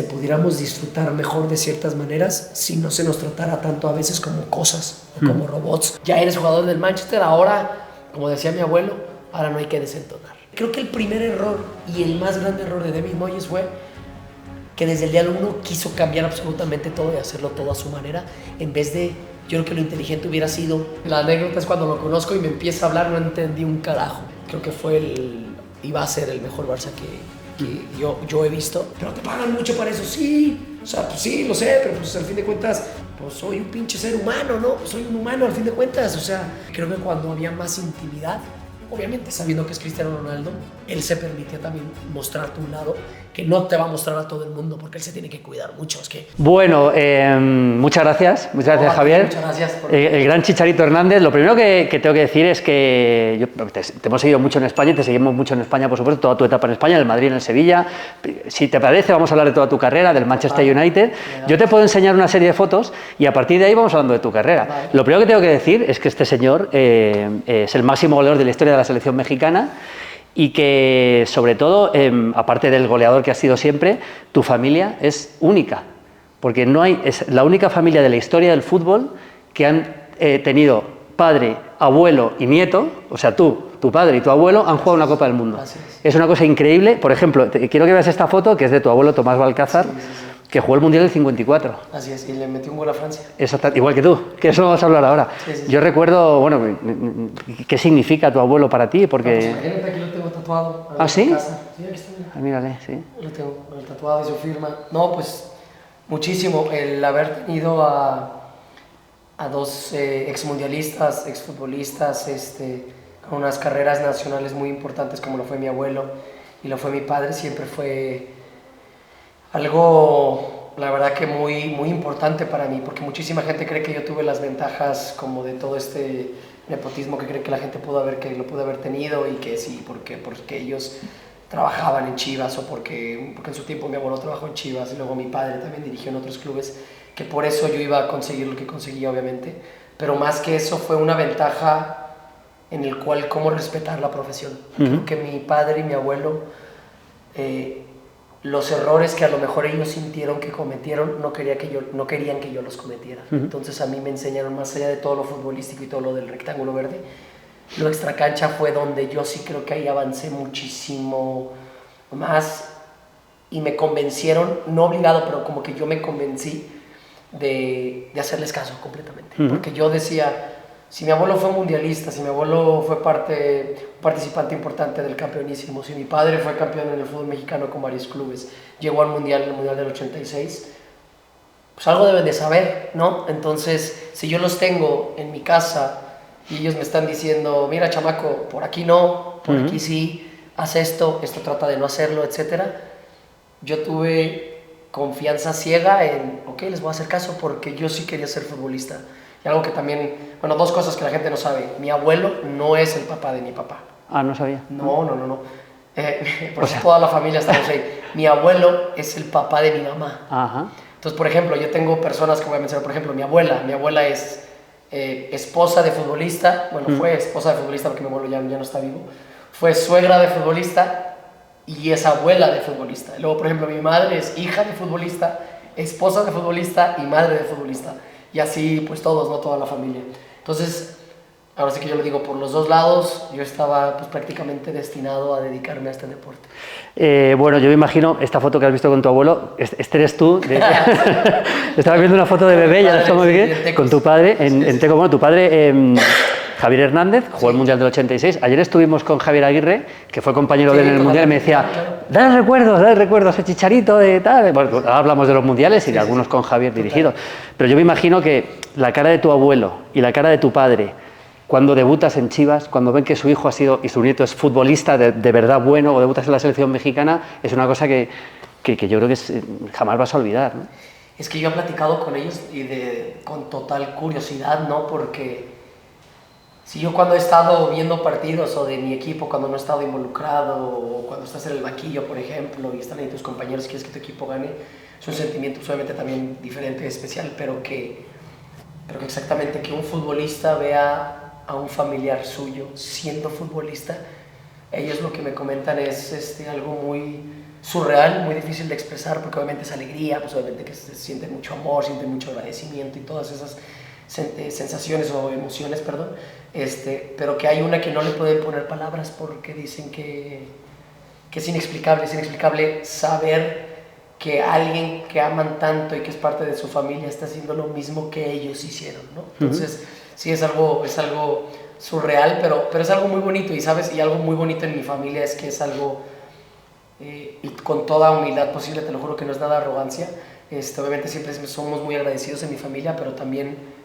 pudiéramos disfrutar mejor de ciertas maneras si no se nos tratara tanto a veces como cosas o como robots. Ya eres jugador del Manchester, ahora, como decía mi abuelo, ahora no hay que desentonar. Creo que el primer error y el más grande error de David Moyes fue que desde el día 1 quiso cambiar absolutamente todo y hacerlo todo a su manera, en vez de, yo creo que lo inteligente hubiera sido, la anécdota es cuando lo conozco y me empieza a hablar, no entendí un carajo. Creo que iba a ser el mejor Barça que yo he visto, pero te pagan mucho para eso, sí, o sea, pues sí, lo sé, pero pues al fin de cuentas, pues soy un pinche ser humano, ¿no? Soy un humano al fin de cuentas, o sea, creo que cuando había más intimidad, obviamente sabiendo que es Cristiano Ronaldo, él se permitía también mostrarte un lado que no te va a mostrar a todo el mundo, porque él se tiene que cuidar mucho. Es que... Bueno, muchas gracias Javier. Muchas gracias. El gran Chicharito Hernández. Lo primero que tengo que decir es que te hemos seguido mucho en España y te seguimos mucho en España, por supuesto, toda tu etapa en España, en el Madrid, en el Sevilla. Si te parece, vamos a hablar de toda tu carrera, del Manchester United. Yo te puedo enseñar una serie de fotos y a partir de ahí vamos hablando de tu carrera. Vale. Lo primero que tengo que decir es que este señor es el máximo goleador de la historia de la selección mexicana. Y que, sobre todo, aparte del goleador que has sido siempre, tu familia es única, porque es la única familia de la historia del fútbol que han tenido padre, abuelo y nieto, o sea, tu padre y tu abuelo han jugado una Copa del Mundo. Es una cosa increíble. Por ejemplo, quiero que veas esta foto, que es de tu abuelo Tomás Balcázar, que jugó el Mundial del 54. Así es, y le metió un gol a Francia. Igual que tú, que eso vamos a hablar ahora. Sí. Yo recuerdo, bueno, ¿qué significa tu abuelo para ti? Porque... Pues imagínate, aquí lo tengo tatuado. ¿Ah, sí? En casa. Sí, aquí está. Mírale, sí. Lo tengo el tatuado y su firma. No, pues muchísimo. El haber tenido a dos exmundialistas, exfutbolistas, con unas carreras nacionales muy importantes como lo fue mi abuelo y lo fue mi padre, siempre fue algo, la verdad que muy, muy importante para mí, porque muchísima gente cree que yo tuve las ventajas como de todo este nepotismo que cree que la gente lo pudo haber tenido y que sí, porque ellos trabajaban en Chivas o porque en su tiempo mi abuelo trabajó en Chivas y luego mi padre también dirigió en otros clubes, que por eso yo iba a conseguir lo que conseguí, obviamente, pero más que eso fue una ventaja en el cual cómo respetar la profesión. Creo que mi padre y mi abuelo, los errores que a lo mejor ellos sintieron que cometieron, no querían que yo los cometiera. Entonces a mí me enseñaron, más allá de todo lo futbolístico y todo lo del rectángulo verde, lo extracancha fue donde yo sí creo que ahí avancé muchísimo más y me convencieron, no obligado, pero como que yo me convencí de hacerles caso completamente. Porque yo decía, si mi abuelo fue mundialista, si mi abuelo fue participante importante del campeonísimo, si mi padre fue campeón en el fútbol mexicano con varios clubes, llegó al mundial, el mundial del 86, pues algo deben de saber, ¿no? Entonces, si yo los tengo en mi casa y ellos me están diciendo, mira chamaco, por aquí no, por aquí sí, haz esto trata de no hacerlo, etcétera, yo tuve confianza ciega en, ok, les voy a hacer caso porque yo sí quería ser futbolista. Y algo que también, bueno, dos cosas que la gente no sabe. Mi abuelo no es el papá de mi papá. Ah, no sabía. No. Por eso toda la familia estamos ahí. Mi abuelo es el papá de mi mamá. Ajá. Entonces, por ejemplo, yo tengo personas que voy a mencionar, por ejemplo, mi abuela es esposa de futbolista, bueno, fue esposa de futbolista porque mi abuelo ya no está vivo, fue suegra de futbolista y es abuela de futbolista. Luego, por ejemplo, mi madre es hija de futbolista, esposa de futbolista y madre de futbolista. Y así, pues todos, ¿no? Toda la familia. Entonces, ahora sí que yo lo digo, por los dos lados, yo estaba pues prácticamente destinado a dedicarme a este deporte. Bueno, yo me imagino esta foto que has visto con tu abuelo, este eres tú. Estaba viendo una foto de bebé, ya estamos aquí, con tu padre, en Teco. Bueno, tu padre, Javier Hernández, jugó el Mundial del 86. Ayer estuvimos con Javier Aguirre, que fue compañero de él en el Mundial, y me decía, dale recuerdos, ese Chicharito de tal. Bueno, ahora hablamos de los mundiales y de algunos con Javier dirigidos. Pero yo me imagino que la cara de tu abuelo y la cara de tu padre, cuando debutas en Chivas, cuando ven que su hijo ha sido y su nieto es futbolista de verdad bueno, o debutas en la selección mexicana, es una cosa que yo creo que jamás vas a olvidar, ¿no? Es que yo he platicado con ellos y con total curiosidad, ¿no? Porque si yo cuando he estado viendo partidos o de mi equipo, cuando no he estado involucrado, o cuando estás en el banquillo, por ejemplo, y están ahí tus compañeros y quieres que tu equipo gane, es un sentimiento obviamente también diferente, especial, pero que exactamente que un futbolista vea a un familiar suyo siendo futbolista, ellos lo que me comentan es algo muy, surreal, muy difícil de expresar, porque obviamente es alegría, pues obviamente que se siente mucho amor, siente mucho agradecimiento y todas esas sensaciones o emociones, perdón, pero que hay una que no le pueden poner palabras porque dicen que es inexplicable saber que alguien que aman tanto y que es parte de su familia está haciendo lo mismo que ellos hicieron, ¿no? Entonces, sí, es algo surreal, pero es algo muy bonito, y ¿sabes? Y algo muy bonito en mi familia es que es algo, y con toda humildad posible, te lo juro que no es nada arrogancia, obviamente siempre somos muy agradecidos en mi familia, pero también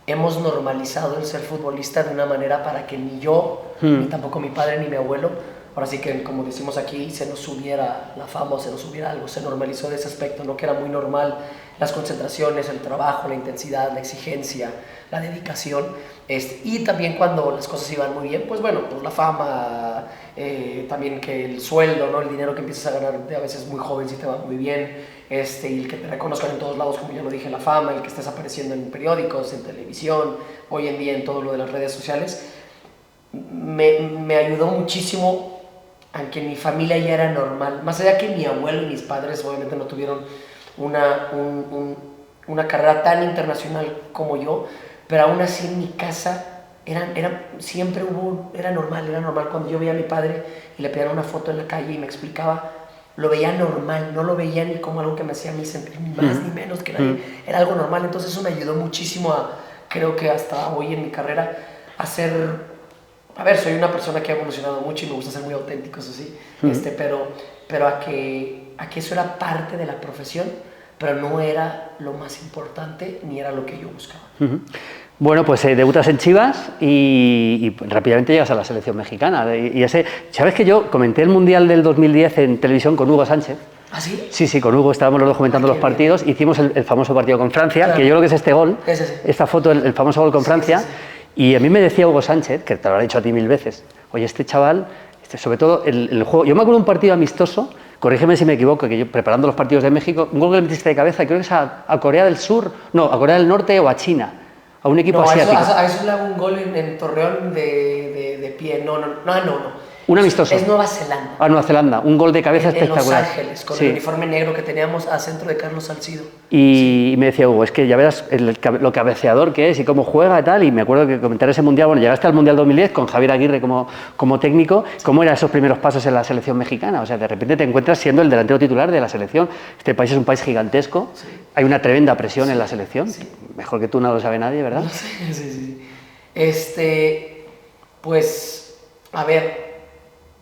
hemos normalizado el ser futbolista de una manera para que ni yo, ni tampoco mi padre, ni mi abuelo, ahora sí que, como decimos aquí, se nos subiera la fama o se nos subiera algo, se normalizó de ese aspecto, ¿no? Que era muy normal las concentraciones, el trabajo, la intensidad, la exigencia, la dedicación, y también cuando las cosas iban muy bien, pues bueno, pues la fama, también que el sueldo, ¿no? El dinero que empiezas a ganar de a veces muy joven si te va muy bien, y el que te reconozcan en todos lados, como ya lo dije, la fama, el que estés apareciendo en periódicos, en televisión, hoy en día en todo lo de las redes sociales, me ayudó muchísimo, aunque mi familia ya era normal, más allá que mi abuelo y mis padres obviamente no tuvieron una carrera tan internacional como yo, pero aún así en mi casa siempre era normal. Cuando yo veía a mi padre y le pedían una foto en la calle y me explicaba, lo veía normal, no lo veía ni como algo que me hacía a mí sentir ni más ni menos que nadie, era algo normal. Entonces eso me ayudó muchísimo creo que hasta hoy en mi carrera, a ver, soy una persona que ha evolucionado mucho y me gusta ser muy auténtico, eso sí, pero a que eso era parte de la profesión, pero no era lo más importante ni era lo que yo buscaba. Bueno, pues debutas en Chivas y rápidamente llegas a la selección mexicana. ¿Sabes que yo comenté el Mundial del 2010 en televisión con Hugo Sánchez? ¿Ah, sí? Sí, con Hugo estábamos los dos comentando los partidos, hicimos el famoso partido con Francia, claro, que yo creo que es este gol, esta foto, el famoso gol con Francia. Sí. Y a mí me decía Hugo Sánchez, que te lo ha dicho a ti 1000 veces, oye, este chaval, sobre todo el juego, yo me acuerdo de un partido amistoso, corrígeme si me equivoco, que yo preparando los partidos de México, un gol que le metiste de cabeza, creo que es a Corea del Sur, no, a Corea del Norte o a China, a un equipo asiático. A eso le hago un gol en Torreón de pie, no. Un amistoso. Es Nueva Zelanda. Nueva Zelanda, un gol de cabeza espectacular. En Los Ángeles, con el uniforme negro que teníamos a centro de Carlos Salcido. Y me decía Hugo, es que ya verás lo cabeceador que es y cómo juega y tal, y me acuerdo que comentar ese Mundial, bueno, llegaste al Mundial 2010 con Javier Aguirre como técnico, ¿cómo eran esos primeros pasos en la selección mexicana? O sea, de repente te encuentras siendo el delantero titular de la selección, este país es un país gigantesco, hay una tremenda presión en la selección, mejor que tú no lo sabe nadie, ¿verdad? Sí. Pues, a ver,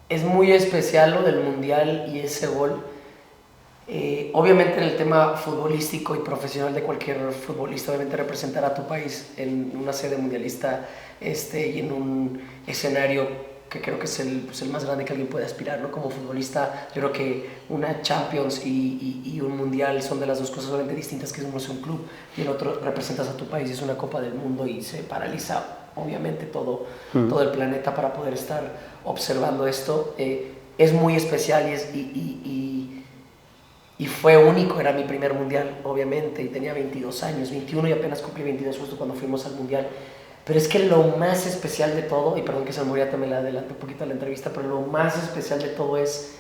es muy especial lo del Mundial y ese gol. Obviamente en el tema futbolístico y profesional de cualquier futbolista, obviamente representar a tu país en una sede mundialista y en un escenario que creo que es el más grande que alguien puede aspirar, ¿no? Como futbolista, yo creo que una Champions y un Mundial son de las dos cosas obviamente distintas, que uno es un club y el otro representas a tu país y es una Copa del Mundo y se paraliza obviamente todo el planeta para poder estar observando esto. Es muy especial y fue único, era mi primer Mundial obviamente y tenía 22 años, 21 y apenas cumplí 22 justo cuando fuimos al Mundial. Pero es que lo más especial de todo, y perdón que se me moría, también le adelanté un poquito a la entrevista, pero lo más especial de todo es,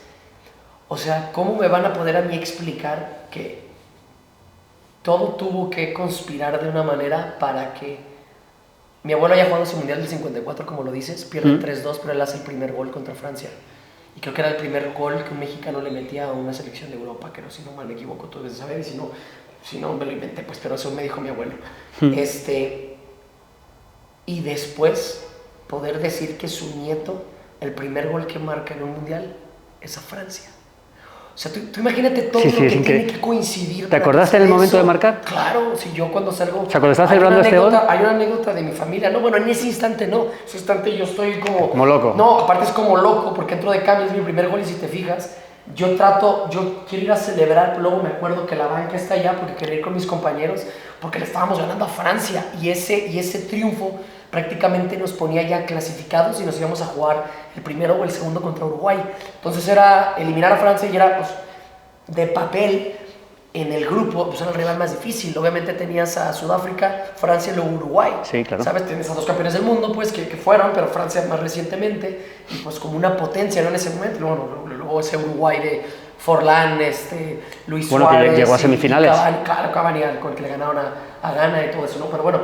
o sea, ¿cómo me van a poder a mí explicar que todo tuvo que conspirar de una manera para que mi abuelo haya jugado ese Mundial del 54, como lo dices, pierde 3-2, pero él hace el primer gol contra Francia? Y creo que era el primer gol que un mexicano le metía a una selección de Europa, que no, si no mal me equivoco, tú debes saber, y si no me lo inventé, pues, pero eso me dijo mi abuelo. Y después poder decir que su nieto, el primer gol que marca en un Mundial, es a Francia. O sea, tú imagínate todo lo que tiene que coincidir. ¿Te acordaste en el momento de marcar? Claro, si yo cuando salgo... O sea, cuando estás celebrando este gol... Hay una anécdota de mi familia. No, bueno, en ese instante no. En ese instante yo estoy como loco. No, aparte es como loco, porque entro de cambio, es mi primer gol y si te fijas, yo quiero ir a celebrar, pero luego me acuerdo que la banca está allá porque quería ir con mis compañeros, porque le estábamos ganando a Francia y ese triunfo prácticamente nos ponía ya clasificados y nos íbamos a jugar el primero o el segundo contra Uruguay. Entonces era eliminar a Francia y era, pues, de papel en el grupo, pues era el rival más difícil. Obviamente tenías a Sudáfrica, Francia y luego Uruguay. Sí, claro. ¿Sabes? Tienes a dos campeones del mundo, pues, que fueron, pero Francia más recientemente, y pues como una potencia, ¿no? En ese momento, luego ese Uruguay Forlán, Luis bueno, Suárez. Que llegó a semifinales. Claro, Cavani, con el que le ganaron a Ghana y todo eso, ¿no? Pero bueno,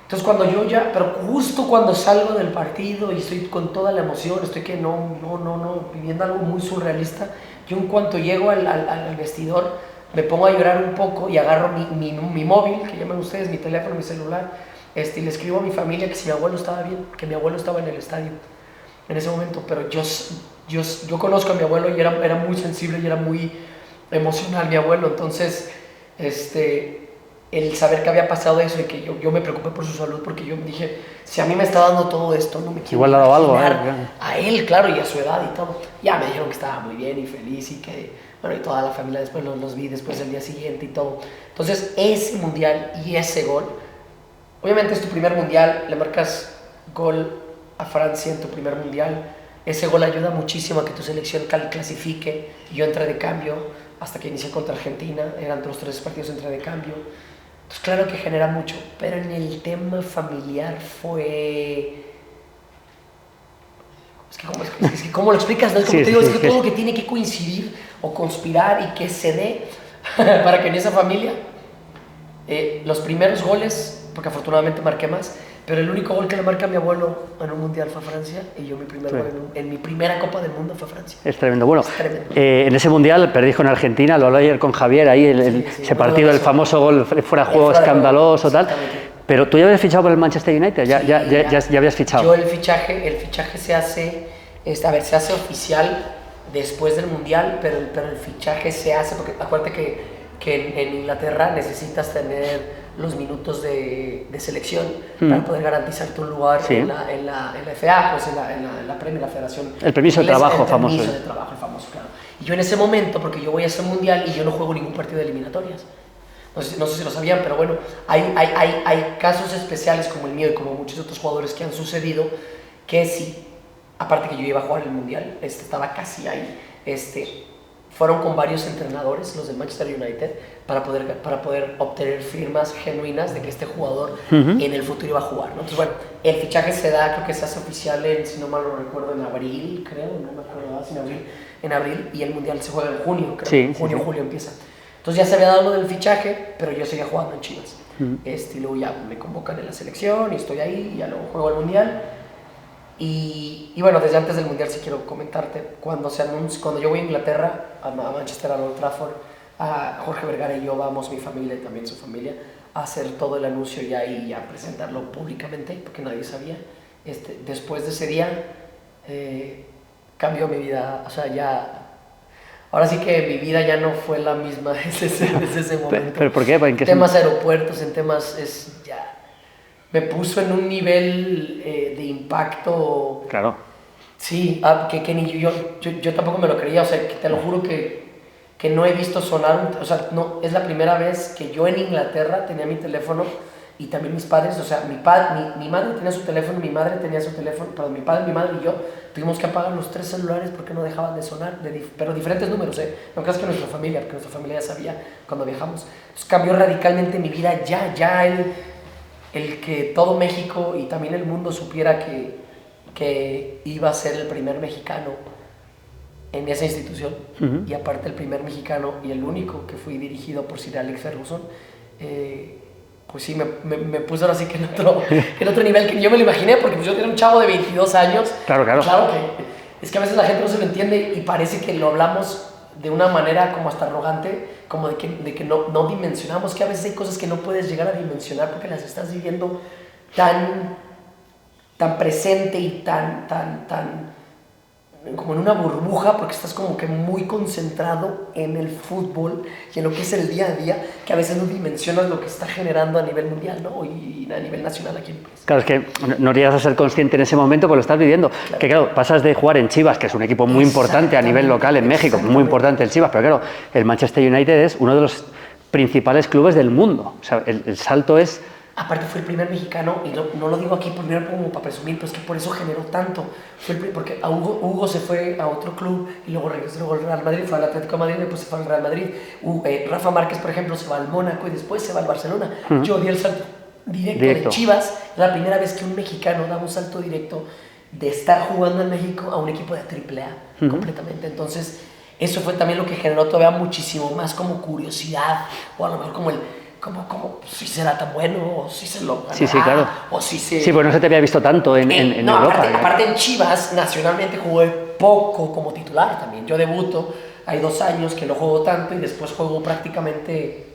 entonces cuando yo pero justo cuando salgo del partido y estoy con toda la emoción, estoy viviendo algo muy surrealista, yo en cuanto llego al vestidor, me pongo a llorar un poco y agarro mi móvil, que llaman ustedes, mi teléfono, mi celular, y le escribo a mi familia que si mi abuelo estaba bien, que mi abuelo estaba en el estadio en ese momento, pero yo conozco a mi abuelo y era muy sensible y era muy emocional mi abuelo, entonces el saber que había pasado eso y que yo me preocupé por su salud, porque yo dije, si a mí me está dando todo esto, no me quiero igual dado algo, a él, claro, y a su edad y todo. Ya me dijeron que estaba muy bien y feliz y que, bueno, y toda la familia después los vi después del día siguiente y todo. Entonces, ese mundial y ese gol, obviamente es tu primer mundial, le marcas gol a Francia en tu primer mundial, ese gol ayuda muchísimo a que tu selección clasifique. Yo entré de cambio hasta que inicié contra Argentina, eran los 3 partidos entré de cambio. Entonces, claro que genera mucho, pero en el tema familiar fue... Es que ¿cómo lo explicas? ¿No? Es como te digo, es que todo lo que tiene que coincidir o conspirar y que se dé para que en esa familia los primeros goles, porque afortunadamente marqué más, pero el único gol que le marca a mi abuelo en un mundial fue a Francia y yo mi primer gol en mi primera Copa del Mundo fue a Francia. Es tremendo. Bueno, en ese mundial perdí con Argentina, lo hablé ayer con Javier, ahí ese partido, el famoso gol fuera de juego escandaloso, tal. Pero tú ya habías fichado por el Manchester United, ya habías fichado. Yo el fichaje se hace, se hace oficial después del mundial, pero el fichaje se hace, porque acuérdate que en Inglaterra necesitas tener los minutos de selección para poder garantizar tu lugar en la FA, pues en la Premier, la Federación. El permiso de trabajo famoso. El permiso de trabajo famoso, claro. Y yo en ese momento, porque yo voy a ese mundial y yo no juego ningún partido de eliminatorias. No sé si lo sabían, pero bueno, hay casos especiales como el mío y como muchos otros jugadores que han sucedido, que sí, aparte que yo iba a jugar el mundial, estaba casi ahí, fueron con varios entrenadores, los del Manchester United, para poder obtener firmas genuinas de que este jugador en el futuro iba a jugar, ¿no? Entonces, bueno, el fichaje se da, creo que se hace oficial si no mal lo recuerdo, en abril, creo, no me acuerdo, en abril, y el mundial se juega en junio, creo, julio empieza. Entonces ya se había dado lo del fichaje, pero yo seguía jugando en Chivas. Y luego ya me convocan en la selección y estoy ahí, y ya luego juego el mundial. Y bueno, desde antes del mundial sí quiero comentarte, cuando yo voy a Inglaterra, a Manchester, a Old Trafford, a Jorge Vergara y yo vamos, mi familia y también su familia, a hacer todo el anuncio ya y a presentarlo públicamente, porque nadie sabía. Después de ese día, cambió mi vida, o sea, ya... Ahora sí que mi vida ya no fue la misma desde ese momento. ¿Pero por qué? ¿En qué temas aeropuertos, en temas... me puso en un nivel de impacto... Claro. Sí, que ni yo tampoco me lo creía, o sea, que te lo juro que no he visto sonar... O sea, no, es la primera vez que yo en Inglaterra tenía mi teléfono y también mis padres, o sea, mi madre tenía su teléfono, mi madre tenía su teléfono, pero mi padre, mi madre y yo tuvimos que apagar los 3 celulares porque no dejaban de sonar, pero diferentes números, no creas que nuestra familia, porque nuestra familia ya sabía cuando viajamos. Entonces cambió radicalmente mi vida, ya el que todo México y también el mundo supiera que iba a ser el primer mexicano en esa institución, y aparte el primer mexicano y el único que fui dirigido por Sir Alex Ferguson, pues sí, me puso ahora sí que en otro nivel que yo me lo imaginé, porque pues yo era un chavo de 22 años. Claro. Claro que es que a veces la gente no se lo entiende y parece que lo hablamos de una manera como hasta arrogante, como de que no dimensionamos, que a veces hay cosas que no puedes llegar a dimensionar porque las estás viviendo tan presente y tan como en una burbuja, porque estás como que muy concentrado en el fútbol y en lo que es el día a día, que a veces no dimensionas lo que está generando a nivel mundial, ¿no? Y a nivel nacional aquí en el país. Claro, es que no llegas a ser consciente en ese momento, porque lo estás viviendo. Claro. Que claro, pasas de jugar en Chivas, que es un equipo muy importante a nivel local en México, muy importante el Chivas, pero claro, el Manchester United es uno de los principales clubes del mundo. O sea, el salto es... Aparte fue el primer mexicano, y no lo digo aquí primero como para presumir, pero es que por eso generó tanto. Porque a Hugo se fue a otro club y luego regresó al Real Madrid, fue al Atlético de Madrid, después se fue al Real Madrid. Rafa Márquez, por ejemplo, se va al Mónaco y después se va al Barcelona. Yo di el salto directo de Chivas, la primera vez que un mexicano da un salto directo de estar jugando en México a un equipo de AAA completamente. Entonces, eso fue también lo que generó todavía muchísimo más como curiosidad, o a lo mejor como si será tan bueno, o si se lo ganará, sí, claro. o si se... Sí, pues no se te había visto tanto en no, Europa. Aparte en Chivas, nacionalmente jugué poco como titular también. Yo debuto, hay 2 años que no juego tanto y después juego prácticamente,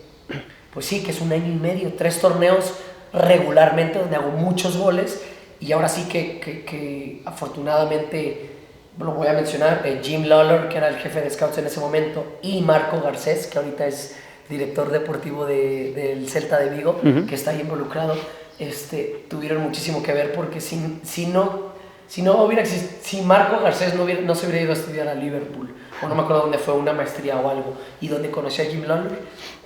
pues sí, que es 1 año y medio, 3 torneos regularmente donde hago muchos goles, y ahora sí que afortunadamente, lo voy a mencionar, Jim Lawler, que era el jefe de scouts en ese momento, y Marco Garcés, que ahorita es director deportivo del Celta de Vigo, que está ahí involucrado, tuvieron muchísimo que ver, porque si Marco Garcés no se hubiera ido a estudiar a Liverpool, o no me acuerdo dónde fue, una maestría o algo, y donde conocí a Jim Lawler,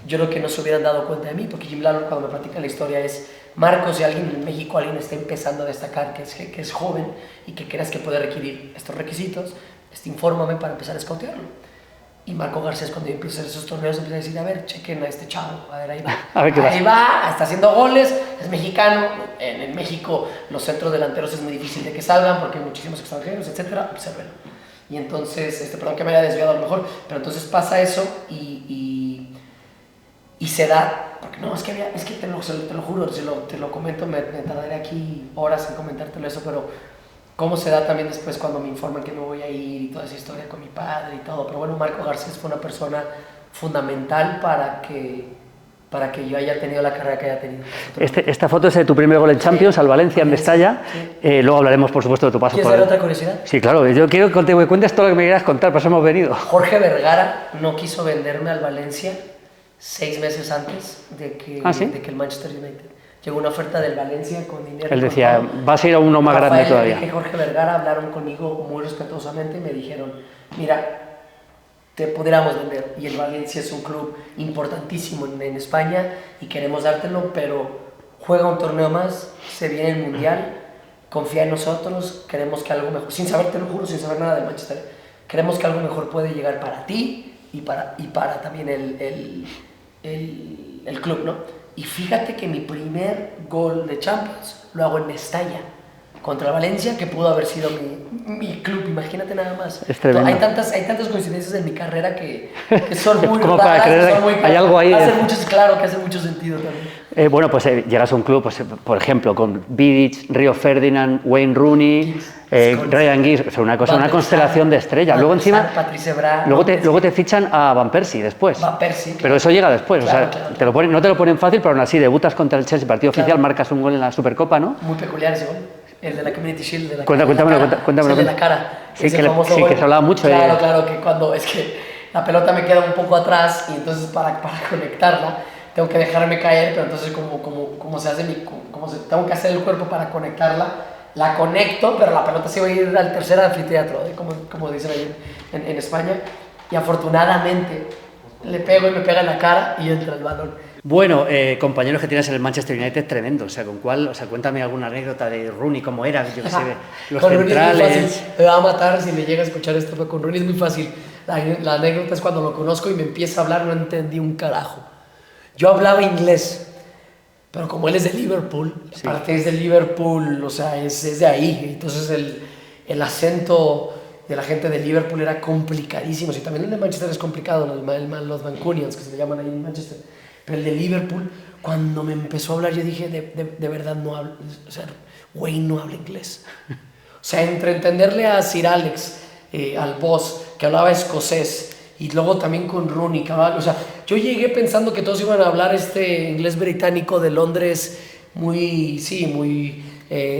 yo creo que no se hubieran dado cuenta de mí, porque Jim Lawler, cuando me platica la historia, es: Marcos, si alguien en México, alguien está empezando a destacar, que es joven y que creas que puede requerir estos requisitos, infórmame para empezar a escautearlo. Y Marco Garcés, cuando yo empiezo a hacer esos torneos, empieza a decir: a ver, chequen a este chavo, a ver, ahí va. A ver qué ahí va, está haciendo goles, es mexicano. En México los centros delanteros es muy difícil de que salgan porque hay muchísimos extranjeros, etcétera. Obsérvenlo. Y entonces, perdón que me haya desviado a lo mejor, pero entonces pasa eso y se da, porque no, es que te lo juro, te lo comento, me tardaré aquí horas en comentártelo eso, pero cómo se da también después cuando me informan que me voy a ir y toda esa historia con mi padre y todo. Pero bueno, Marco Garcés fue una persona fundamental para que yo haya tenido la carrera que haya tenido. Esta foto es de tu primer gol en Champions, al Valencia, en Mestalla. Sí. Luego hablaremos, por supuesto, de tu paso por... ¿Quieres saber otra curiosidad? Sí, claro. Yo quiero que te cuentes todo lo que me quieras contar, por eso hemos venido. Jorge Vergara no quiso venderme al Valencia 6 meses antes de que el Manchester United. Llegó una oferta del Valencia con dinero. Él decía: vas a ir a uno más grande todavía. Y Jorge Vergara hablaron conmigo muy respetuosamente y me dijeron: mira, te pudiéramos vender, y el Valencia es un club importantísimo en España y queremos dártelo, pero juega un torneo más, se viene el Mundial, confía en nosotros, queremos que algo mejor, sin saber, te lo juro, sin saber nada de Manchester, queremos que algo mejor puede llegar para ti y para también el club, ¿no? Y fíjate que mi primer gol de Champions lo hago en Mestalla, contra Valencia, que pudo haber sido mi club, imagínate nada más. Es tremendo. Hay tantas coincidencias en mi carrera que son muy como raras, para creer, son muy hay algo ahí. Claro que hace mucho sentido también. Bueno, pues llegas a un club, pues, por ejemplo, con Vidic, Rio Ferdinand, Wayne Rooney, Ryan Giggs, o sea, una constelación de estrellas. Luego encima, luego te fichan a Van Persie después. Van Persie, pero eso llega después, claro, o sea, claro. No te lo ponen fácil, pero aún así debutas contra el Chelsea, partido oficial, marcas un gol en la Supercopa, ¿no? Muy peculiar ese gol. El de la Community Shield, de la Cuéntamelo. El de la cara. Sí, que se hablaba mucho. Claro, que cuando es que la pelota me queda un poco atrás y entonces para conectarla tengo que dejarme caer, pero entonces como se hace tengo que hacer el cuerpo para conectarla, la conecto, pero la pelota se va a ir al tercer anfiteatro, como dicen ahí en España, y afortunadamente le pego y me pega en la cara y entra el balón. Bueno, compañeros que tienes en el Manchester United, tremendo. O sea, cuéntame alguna anécdota de Rooney, cómo era, yo qué sé, los con centrales. Rooney es muy fácil. Me va a matar si me llega a escuchar esto, pero con Rooney es muy fácil. La anécdota es cuando lo conozco y me empieza a hablar, no entendí un carajo. Yo hablaba inglés, pero como él es de Liverpool, sí. Aparte es de Liverpool, o sea, es de ahí. Entonces el acento de la gente de Liverpool era complicadísimo. Y también el de Manchester es complicado, los Mancunians, que se le llaman ahí en Manchester. Pero el de Liverpool, cuando me empezó a hablar, yo dije, de verdad no hablo, o sea, Wayne no habla inglés. O sea, entre entenderle a Sir Alex, al boss, que hablaba escocés, y luego también con Rooney, o sea, yo llegué pensando que todos iban a hablar inglés británico de Londres muy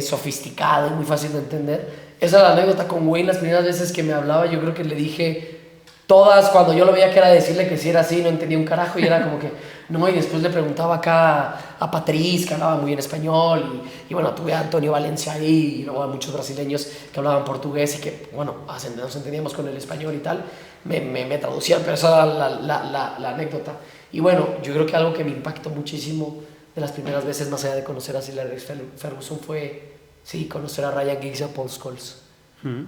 sofisticado y muy fácil de entender. Esa es la anécdota con Wayne. Las primeras veces que me hablaba, yo creo que le dije todas, cuando yo lo veía que era decirle que si era así, no entendía un carajo y era como que no, y después le preguntaba acá a Patrice, que hablaba muy bien español, y bueno, tuve a Antonio Valencia ahí, y luego a muchos brasileños que hablaban portugués y que, bueno, nos entendíamos con el español y tal, me traducían, pero esa era la anécdota. Y bueno, yo creo que algo que me impactó muchísimo de las primeras veces, más allá de conocer a Sir Alex Ferguson, fue, sí, conocer a Ryan Giggs y a Paul Scholes.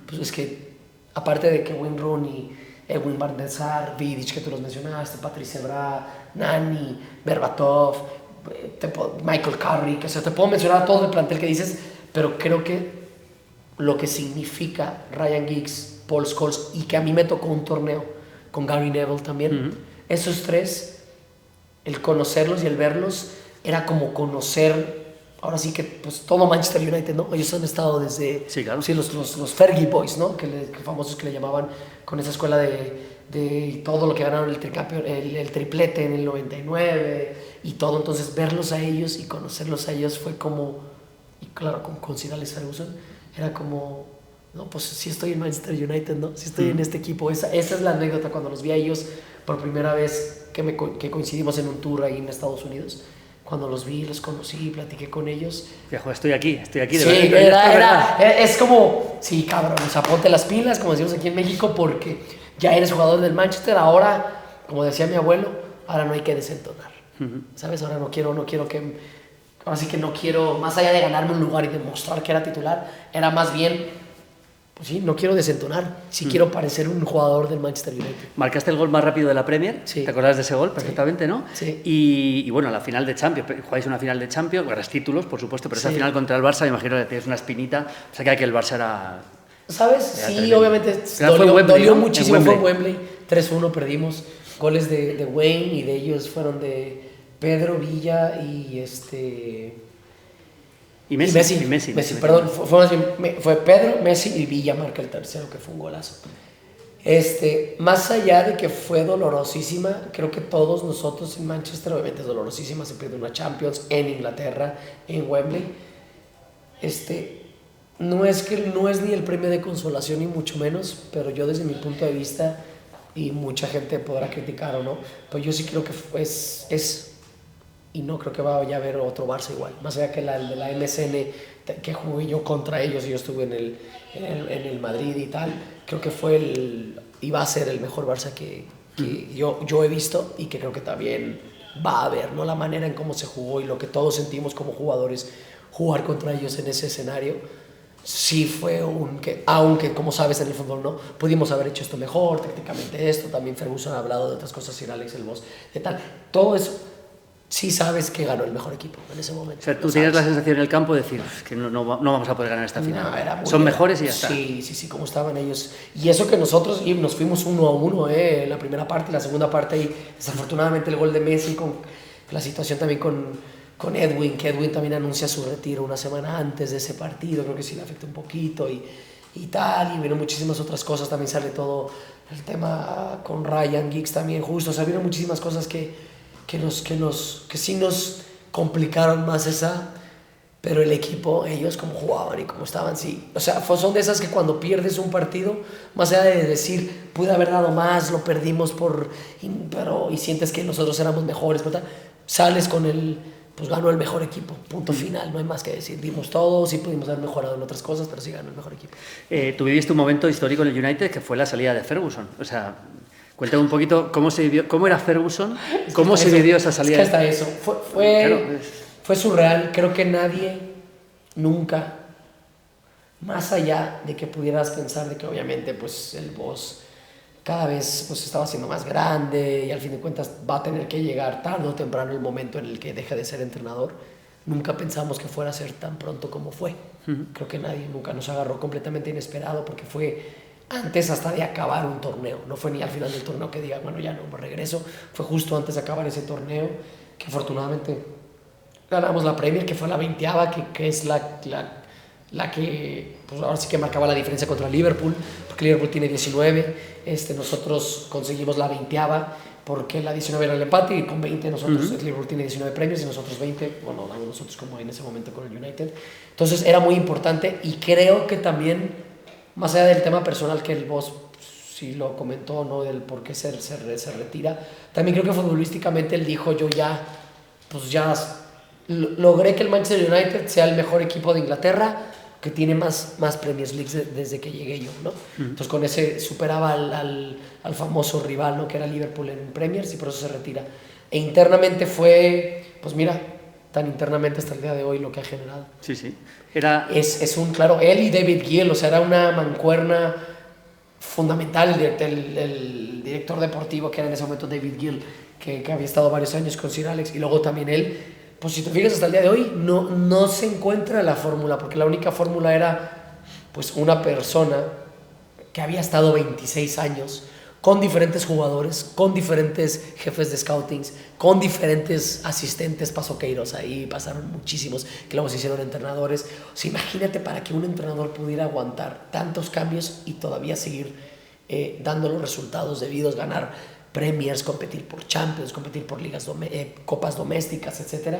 Pues es que, aparte de que Wayne Rooney, Edwin Van der Sar, Vidic, que tú los mencionaste, Patrice Evra, Nani, Berbatov, Michael Carrick, o sea, te puedo mencionar todo el plantel que dices, pero creo que lo que significa Ryan Giggs, Paul Scholes, y que a mí me tocó un torneo con Gary Neville también. Esos tres, el conocerlos y el verlos, era como conocer, ahora sí que pues todo Manchester United, ¿no? Ellos han estado desde los Fergie Boys, ¿no? Que famosos que le llamaban, con esa escuela de todo lo que ganaron el triplete en el 99 y todo. Entonces verlos a ellos y conocerlos a ellos fue como, y claro, con Sir Alex Ferguson, era como, no, pues sí estoy en Manchester United, ¿no? Sí estoy en este equipo. Esa es la anécdota cuando los vi a ellos por primera vez que coincidimos en un tour ahí en Estados Unidos. Cuando los vi, los conocí, platiqué con ellos. Dijo, estoy aquí de sí, verdad. Es como, sí, cabrón, o sea, ponte las pilas, como decimos aquí en México, porque ya eres jugador del Manchester, ahora, como decía mi abuelo, ahora no hay que desentonar, ¿sabes? Ahora no quiero que, ahora sí que no quiero, más allá de ganarme un lugar y demostrar que era titular, era más bien, pues sí, no quiero desentonar, sí quiero parecer un jugador del Manchester United. Marcaste el gol más rápido de la Premier, sí. ¿Te acuerdas de ese gol perfectamente, no? Sí. Y bueno, la final de Champions, jugáis una final de Champions, ganas títulos, por supuesto, pero esa final contra el Barça, me imagino que tienes una espinita, o sea que el Barça era... ¿Sabes? Sí, tremendo. Obviamente dolió muchísimo, fue en Wembley, 3-1 perdimos, goles de Wayne y de ellos fueron de Pedro, Villa y Messi, perdón, fue Pedro, Messi y Villa marca el tercero, que fue un golazo. Más allá de que fue dolorosísima, creo que todos nosotros en Manchester, obviamente es dolorosísima, se pierde una Champions en Inglaterra, en Wembley. No es ni el premio de consolación ni mucho menos, pero yo desde mi punto de vista, y mucha gente podrá criticar o no, pues yo sí creo que es y no creo que vaya a haber otro Barça igual, más allá que el de la MSN que jugué yo contra ellos y yo estuve en el Madrid y tal, creo que iba a ser el mejor Barça que yo he visto y que creo que también va a haber, ¿no? La manera en cómo se jugó y lo que todos sentimos como jugadores, jugar contra ellos en ese escenario, sí fue aunque como sabes en el fútbol, ¿no? Pudimos haber hecho esto mejor, tácticamente esto, también Ferguson ha hablado de otras cosas, Sir Alex, el boss, de tal, todo eso. Sí sabes que ganó el mejor equipo en ese momento. O sea, tú tienes la sensación en el campo de decir que no vamos a poder ganar esta final. No, son mejores y ya está. Sí, como estaban ellos. Y eso que nosotros nos fuimos 1-1, la primera parte y la segunda parte. Y desafortunadamente el gol de Messi, con la situación también con Edwin, que Edwin también anuncia su retiro una semana antes de ese partido. Creo que sí le afectó un poquito y tal. Y vieron muchísimas otras cosas. También sale todo el tema con Ryan Giggs también justo. O sea, vieron muchísimas cosas que sí nos complicaron más pero el equipo, ellos como jugaban y como estaban, sí, o sea, son de esas que cuando pierdes un partido, más allá de decir, pude haber dado más, lo perdimos y sientes que nosotros éramos mejores, pero sales con pues ganó el mejor equipo, punto final, no hay más que decir, dimos todo, sí pudimos haber mejorado en otras cosas, pero sí ganó el mejor equipo. Tú viviste un momento histórico en el United que fue la salida de Ferguson, o sea... Cuéntame un poquito cómo se vivió, cómo era Ferguson, cómo se vivió esa salida. Es que hasta eso, fue surreal. Creo que nadie, nunca, más allá de que pudieras pensar de que obviamente pues el boss cada vez pues estaba siendo más grande y al fin de cuentas va a tener que llegar tarde o temprano el momento en el que deje de ser entrenador, nunca pensamos que fuera a ser tan pronto como fue. Creo que nadie nunca nos agarró completamente inesperado porque fue... antes hasta de acabar un torneo, no fue ni al final del torneo que diga, bueno, ya no regreso, fue justo antes de acabar ese torneo, que afortunadamente ganamos la Premier, que fue la 20ª, que es la que pues ahora sí que marcaba la diferencia contra Liverpool, porque Liverpool tiene 19, nosotros conseguimos la 20ª, porque la 19 era el empate y con 20 nosotros, Liverpool tiene 19 premios y nosotros 20, bueno, nosotros como en ese momento con el United, entonces era muy importante y creo que también más allá del tema personal que el boss sí lo comentó, ¿no? Del por qué se retira. También creo que futbolísticamente él dijo, yo ya logré que el Manchester United sea el mejor equipo de Inglaterra, que tiene más Premier League desde que llegué yo, ¿no? Entonces con ese superaba al famoso rival, ¿no? Que era Liverpool en Premiers y por eso se retira. E internamente fue, pues mira, tan internamente hasta el día de hoy lo que ha generado. Sí. Claro, él y David Gill, o sea, era una mancuerna fundamental, el director deportivo que era en ese momento David Gill, que había estado varios años con Sir Alex, y luego también él, pues si te fijas hasta el día de hoy, no se encuentra la fórmula, porque la única fórmula era pues una persona que había estado 26 años con diferentes jugadores, con diferentes jefes de scoutings, con diferentes asistentes. Pasó Queiroz ahí, pasaron muchísimos que luego se hicieron entrenadores. O sea, imagínate para que un entrenador pudiera aguantar tantos cambios y todavía seguir dando los resultados debidos, ganar Premiers, competir por Champions, competir por ligas copas domésticas, etcétera.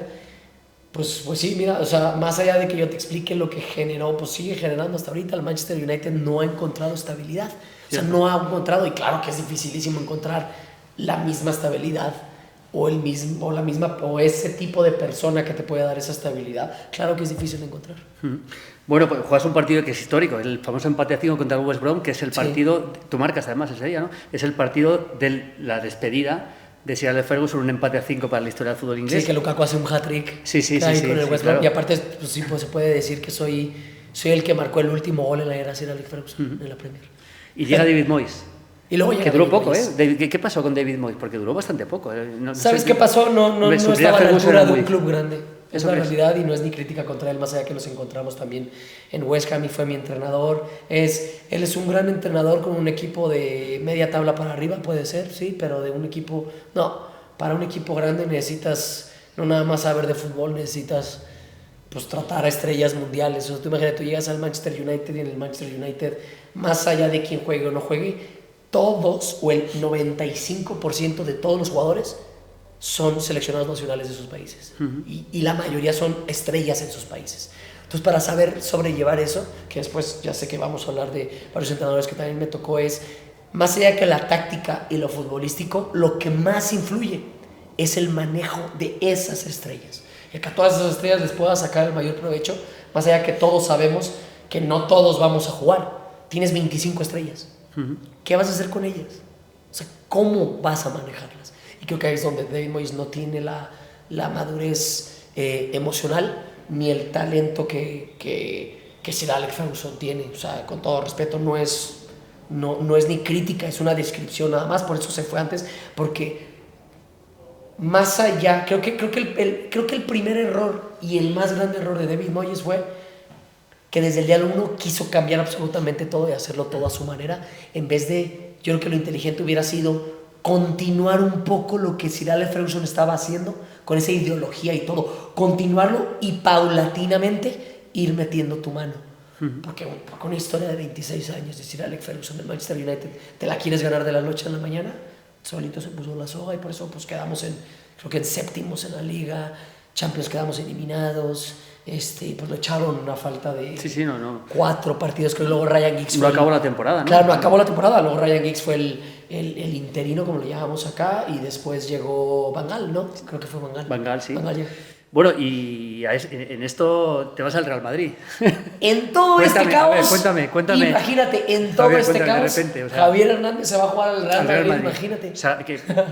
Pues sí, mira, o sea, más allá de que yo te explique lo que generó, pues sigue generando hasta ahorita. El Manchester United no ha encontrado estabilidad. O sea, no ha encontrado, y claro que es dificilísimo encontrar la misma estabilidad o ese tipo de persona que te puede dar esa estabilidad. Claro que es difícil de encontrar. Bueno, pues juegas un partido que es histórico, el famoso empate a 5 contra el West Brom, que es el partido, tú marcas además ese día, ¿no? Es el partido de la despedida de Sir Alex Ferguson, un empate a 5 para la historia del fútbol inglés. Sí, que Lukaku hace un hat-trick. Sí, con el West Brom. claro. Y aparte, pues sí, pues se puede decir que soy el que marcó el último gol en la era Sir Alex Ferguson en la Premier. Y llega David Moyes. Y luego llega que duró David poco, Moyes. ¿eh? ¿Qué pasó con David Moyes? Porque duró bastante poco. ¿Sabes qué pasó? No estaba a la altura de un club grande. Es una realidad y no es ni crítica contra él, más allá que nos encontramos también en West Ham y fue mi entrenador. Él es un gran entrenador con un equipo de media tabla para arriba, puede ser, sí, pero de un equipo... No, para un equipo grande necesitas no nada más saber de fútbol, necesitas pues tratar a estrellas mundiales. O sea, tú imagínate, tú llegas al Manchester United y en el Manchester United, más allá de quién juegue o no juegue, todos o el 95% de todos los jugadores son seleccionados nacionales de sus países y la mayoría son estrellas en sus países. Entonces, para saber sobrellevar eso, que después ya sé que vamos a hablar de varios entrenadores que también me tocó, es más allá que la táctica y lo futbolístico, lo que más influye es el manejo de esas estrellas. El que a todas esas estrellas les pueda sacar el mayor provecho, más allá que todos sabemos que no todos vamos a jugar. Tienes 25 estrellas. ¿Qué vas a hacer con ellas? O sea, ¿cómo vas a manejarlas? Y creo que ahí es donde David Moyes no tiene la madurez emocional ni el talento que Sir Alex Ferguson tiene. O sea, con todo respeto, no es ni crítica, es una descripción nada más. Por eso se fue antes, porque más allá, creo que el primer error y el más grande error de David Moyes fue que desde el día 1 quiso cambiar absolutamente todo y hacerlo todo a su manera, en vez de, yo creo que lo inteligente hubiera sido continuar un poco lo que Sir Alex Ferguson estaba haciendo con esa ideología y todo, continuarlo y paulatinamente ir metiendo tu mano. Porque una historia de 26 años de Sir Alex Ferguson del Manchester United, ¿te la quieres ganar de la noche a la mañana? Solito se puso la soga y por eso pues quedamos creo que en séptimos en la liga, Champions quedamos eliminados. Pues lo echaron una falta de 4 partidos, que luego Ryan Giggs no acabó la temporada, ¿no? Claro, no acabó la temporada, luego Ryan Giggs fue el interino, como le llamamos acá, y después llegó Van Gaal, ¿no? Creo que fue Van Gaal. Van Gaal, sí. Van Gaal llegó. Bueno, y en esto te vas al Real Madrid. En todo este caos. Cuéntame. Imagínate, en todo este caos. De repente, Javier Hernández se va a jugar al Real Madrid, imagínate. O sea,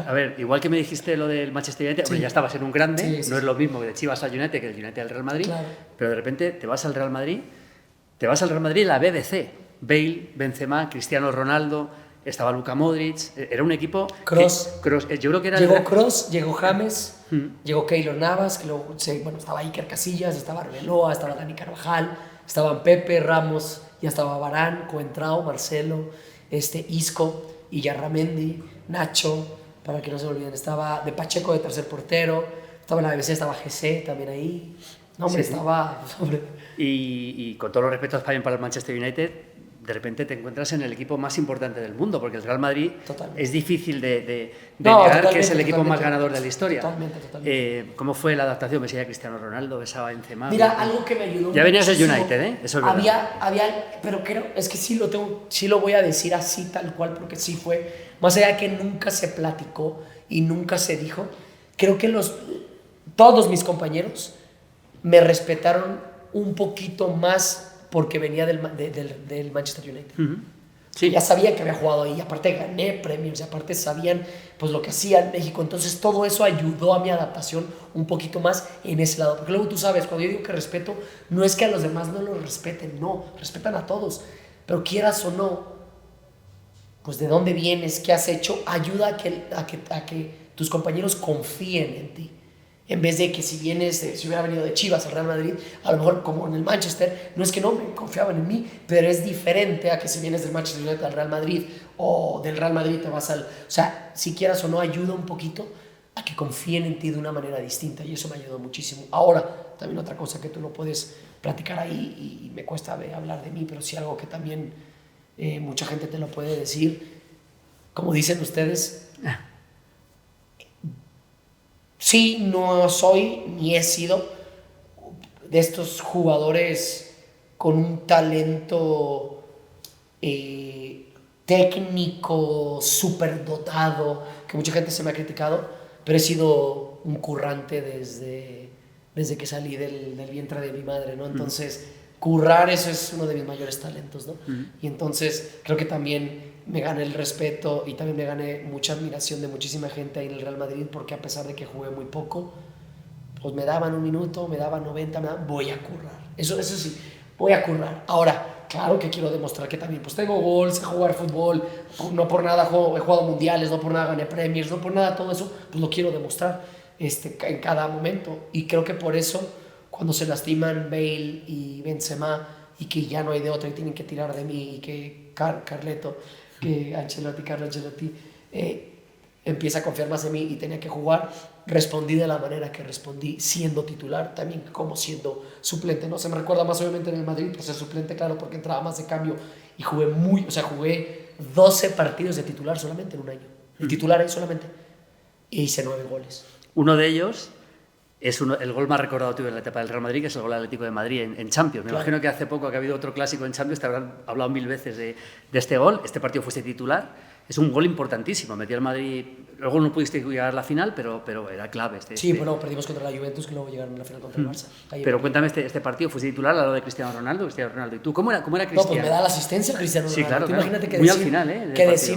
a ver, igual que me dijiste lo del Manchester United, hombre, ya estabas en un grande, no es lo mismo que de Chivas al United que del United al Real Madrid, claro. Pero de repente te vas al Real Madrid, la BBC, Bale, Benzema, Cristiano Ronaldo, estaba Luka Modric, era un equipo... Kroos. Yo creo que era... Llegó Kroos, llegó James, llegó Keylor Navas, que luego, estaba Iker Casillas, estaba Arbeloa, estaba Dani Carvajal, estaban Pepe, Ramos, ya estaba Varane, Coentrao, Marcelo, Isco, Iyarramendi, Nacho, para que no se me olviden, estaba de Pacheco de tercer portero, estaba en la BBC, estaba GC también ahí. No, hombre, estaba... Hombre. Y con todos los respetos también para el Manchester United, de repente te encuentras en el equipo más importante del mundo, porque el Real Madrid es difícil de negar que es el equipo más ganador de la historia. Totalmente. ¿Cómo fue la adaptación? Besaba a Cristiano Ronaldo, besaba a Benzema. Mira, algo que me ayudó. Ya venías del United, ¿eh? Eso es verdad. Pero creo, es que sí lo voy a decir así tal cual, porque sí fue, más allá que nunca se platicó y nunca se dijo, creo que todos mis compañeros me respetaron un poquito más porque venía del Manchester United. Sí. Ya sabían que había jugado ahí, aparte gané premios, y aparte sabían pues lo que hacía en México, entonces todo eso ayudó a mi adaptación un poquito más en ese lado, porque luego tú sabes, cuando yo digo que respeto, no es que a los demás no los respeten, no, respetan a todos, pero quieras o no, pues de dónde vienes, qué has hecho, ayuda a que tus compañeros confíen en ti. En vez de que si hubiera venido de Chivas al Real Madrid, a lo mejor como en el Manchester, no es que no me confiaban en mí, pero es diferente a que si vienes del Manchester United al Real Madrid o del Real Madrid te vas al... O sea, si quieras o no, ayuda un poquito a que confíen en ti de una manera distinta y eso me ayudó muchísimo. Ahora, también otra cosa que tú no puedes platicar ahí y me cuesta hablar de mí, pero sí algo que también mucha gente te lo puede decir. Como dicen ustedes... Sí, no soy ni he sido de estos jugadores con un talento técnico superdotado, que mucha gente se me ha criticado, pero he sido un currante desde que salí del vientre de mi madre, ¿no? Entonces, currar, eso es uno de mis mayores talentos, ¿no? Y entonces creo que también me gané el respeto y también me gané mucha admiración de muchísima gente ahí en el Real Madrid, porque a pesar de que jugué muy poco, pues me daban un minuto, me daban 90, voy a currar. Eso sí, voy a currar. Ahora, claro que quiero demostrar que también pues tengo gol, sé jugar fútbol, no por nada he jugado mundiales, no por nada gané premios, no por nada todo eso, pues lo quiero demostrar en cada momento. Y creo que por eso, cuando se lastiman Bale y Benzema y que ya no hay de otra y tienen que tirar de mí y que Carlo Ancelotti empieza a confiar más en mí y tenía que jugar, respondí de la manera que respondí, siendo titular, también como siendo suplente, ¿no? Se me recuerda más obviamente en el Madrid, pues ser suplente, claro, porque entraba más de cambio y jugué 12 partidos de titular solamente en un año. El titular solamente. E hice 9 goles. Uno de ellos es el gol más recordado tuyo en la etapa del Real Madrid, que es el gol Atlético de Madrid en Champions. Me imagino que hace poco que ha habido otro clásico en Champions, te habrán hablado 1000 veces de este gol. Este partido fuiste titular. Es un gol importantísimo. Metió al Madrid. Luego no pudiste llegar a la final, pero era clave. Sí, bueno, perdimos contra la Juventus, que luego llegaron a la final contra el Barça. Pero cuéntame este partido. Fuiste titular al lado de Cristiano Ronaldo. ¿Y tú cómo era Cristiano? No, pues me da la asistencia Cristiano Ronaldo. Sí, claro. Imagínate que muy decir, al final,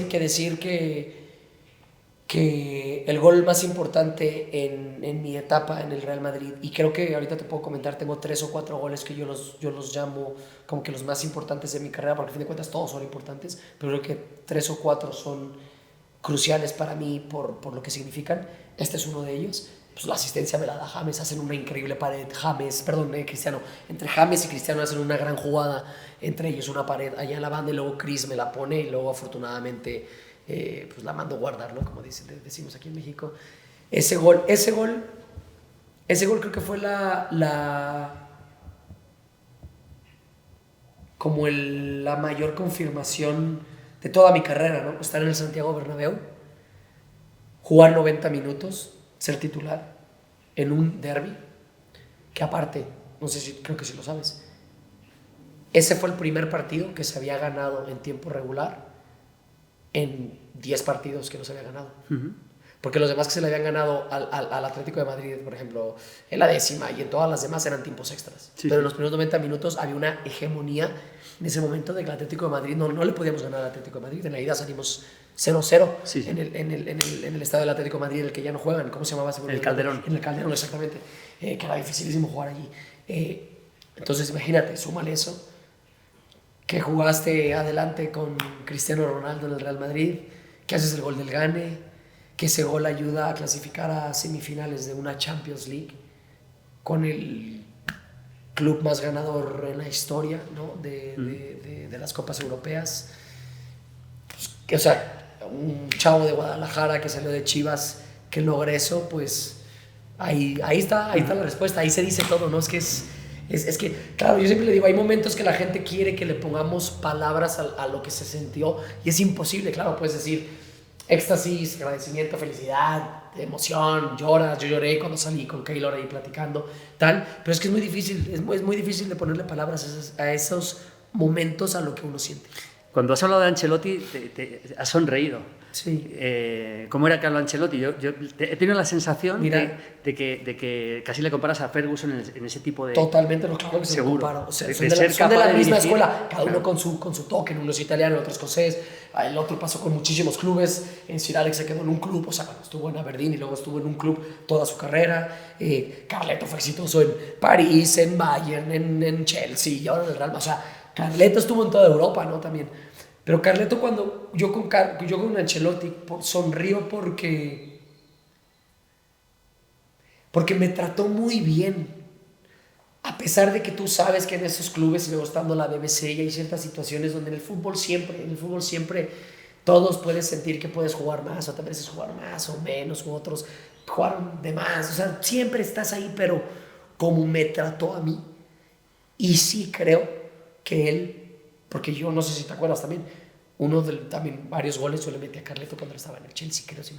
que decir que el gol más importante en mi etapa en el Real Madrid, y creo que ahorita te puedo comentar, tengo 3 o 4 goles que yo los llamo como que los más importantes de mi carrera, porque a fin de cuentas todos son importantes, pero creo que 3 o 4 son cruciales para mí por lo que significan. Este es uno de ellos. Pues la asistencia me la da James, hacen una increíble pared. Cristiano. Entre James y Cristiano hacen una gran jugada, entre ellos una pared allá en la banda, y luego Chris me la pone, y luego afortunadamente pues la mando guardar, ¿no? Como decimos aquí en México. Ese gol creo que fue como la mayor confirmación de toda mi carrera, ¿no? Estar en el Santiago Bernabéu, jugar 90 minutos, ser titular en un derbi, que aparte, no sé si, creo que sí lo sabes, ese fue el primer partido que se había ganado en tiempo regular en 10 partidos que no se había ganado. Porque los demás que se le habían ganado al Atlético de Madrid, por ejemplo, en la 10ª y en todas las demás eran tiempos extras. Sí, pero en los primeros 90 minutos había una hegemonía en ese momento de que el Atlético de Madrid no le podíamos ganar al Atlético de Madrid. En la ida salimos 0-0 sí. en el estadio del Atlético de Madrid, en el que ya no juegan. ¿Cómo se llamaba? El Calderón. En el Calderón, exactamente. Que era dificilísimo jugar allí. Entonces, imagínate, súmale eso. Que jugaste adelante con Cristiano Ronaldo en el Real Madrid, que haces el gol del Gane, que ese gol ayuda a clasificar a semifinales de una Champions League con el club más ganador en la historia, ¿no? de las Copas Europeas. Pues, o sea, un chavo de Guadalajara que salió de Chivas que logra eso, pues ahí está la respuesta, ahí se dice todo, ¿no? Es que, claro, yo siempre le digo, hay momentos que la gente quiere que le pongamos palabras a lo que se sintió y es imposible. Claro, puedes decir éxtasis, agradecimiento, felicidad, emoción, lloras. Yo lloré cuando salí con Keylor ahí platicando, tal, pero es que es muy difícil de ponerle palabras a esos momentos a lo que uno siente. Cuando has hablado de Ancelotti, te has sonreído. Sí. ¿Cómo era Carlo Ancelotti? Yo he tenido la sensación de que casi le comparas a Ferguson en ese tipo de... Totalmente, claro que se lo comparo. O sea, son de la misma escuela, cada uno con su toque. Uno es italiano, el otro escocés, el otro pasó con muchísimos clubes. Sir Alex se quedó en un club, o sea, cuando estuvo en Aberdeen y luego estuvo en un club toda su carrera. Carleto fue exitoso en París, en Bayern, en Chelsea y ahora en el Real Madrid. O sea, Carleto estuvo en toda Europa, ¿no? También. Pero Carleto, cuando yo con Ancelotti sonrío porque porque me trató muy bien. A pesar de que tú sabes que en esos clubes, y luego estando la BBC, y hay ciertas situaciones donde en el fútbol siempre todos puedes sentir que puedes jugar más, o te mereces jugar más o menos, u otros jugaron de más. O sea, siempre estás ahí, pero como me trató a mí. Y sí creo que él, porque yo no sé si te acuerdas también, también varios goles yo le metí a Carleto cuando estaba en el Chelsea, creo que sí